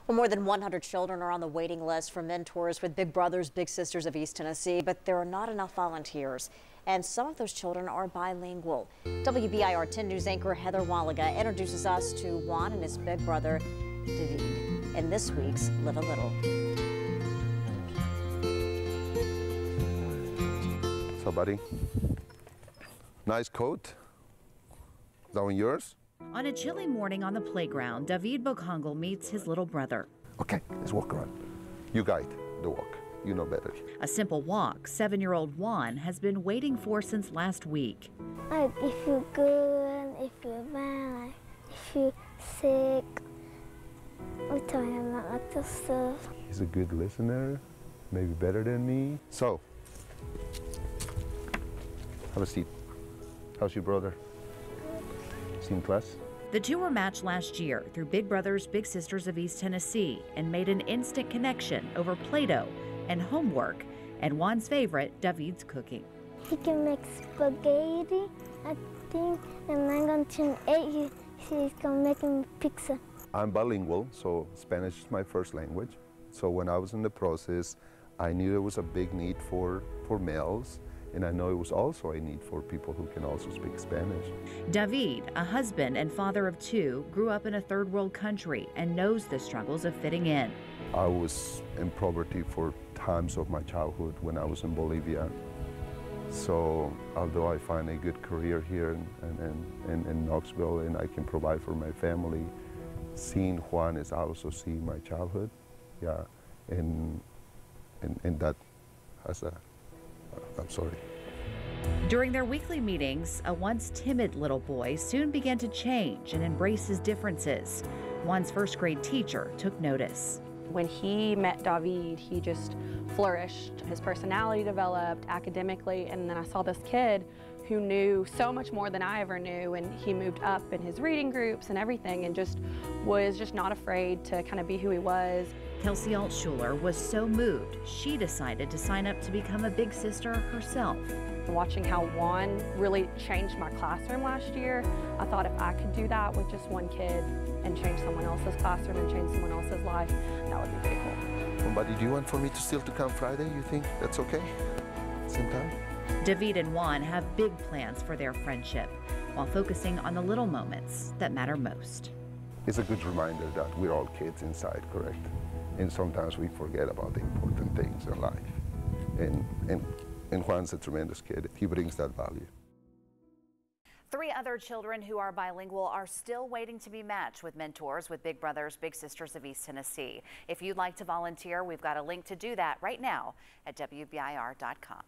Well, more than 100 children are on the waiting list for mentors with Big Brothers Big Sisters of East Tennessee, but there are not enough volunteers, and some of those children are bilingual. WBIR 10 News anchor Heather Walliga introduces us to Juan and his big brother David in this week's Live a Little. So, buddy, nice coat. Is that one yours? On a chilly morning on the playground, David Bokongal meets his little brother. Okay, let's walk around. You guide the walk. You know better. A simple walk 7-year-old Juan has been waiting for since last week. Like if you're good, if you're bad, if you're sick. We tell him about this stuff. He's a good listener, maybe better than me. So, have a seat. How's your brother? In class? The two were matched last year through Big Brothers Big Sisters of East Tennessee and made an instant connection over Play-Doh and homework and Juan's favorite, David's cooking. He can make spaghetti, I think, and I'm going to turn 8. He's going to make him pizza. I'm bilingual, so Spanish is my first language. So when I was in the process, I knew there was a big need for males. And I know it was also a need for people who can also speak Spanish. David, a husband and father of 2, grew up in a third world country and knows the struggles of fitting in. I was in poverty for times of my childhood when I was in Bolivia. So although I find a good career here in Knoxville and I can provide for my family, seeing Juan is also seeing my childhood. Yeah, and that as a I'm sorry. During their weekly meetings, a once timid little boy soon began to change and embrace his differences. Juan's first grade teacher took notice. When he met David, he just flourished. His personality developed academically, and then I saw this kid who knew so much more than I ever knew, and he moved up in his reading groups and everything and just was just not afraid to kind of be who he was. Kelsey Altschuler was so moved, she decided to sign up to become a big sister herself. Watching how Juan really changed my classroom last year, I thought if I could do that with just one kid and change someone else's classroom and change someone else's life, that would be pretty cool. Well, buddy, do you want for me to still to come Friday? You think that's okay? Same time? David and Juan have big plans for their friendship while focusing on the little moments that matter most. It's a good reminder that we're all kids inside, correct? And sometimes we forget about the important things in life. And Juan's a tremendous kid. He brings that value. 3 other children who are bilingual are still waiting to be matched with mentors with Big Brothers Big Sisters of East Tennessee. If you'd like to volunteer, we've got a link to do that right now at WBIR.com.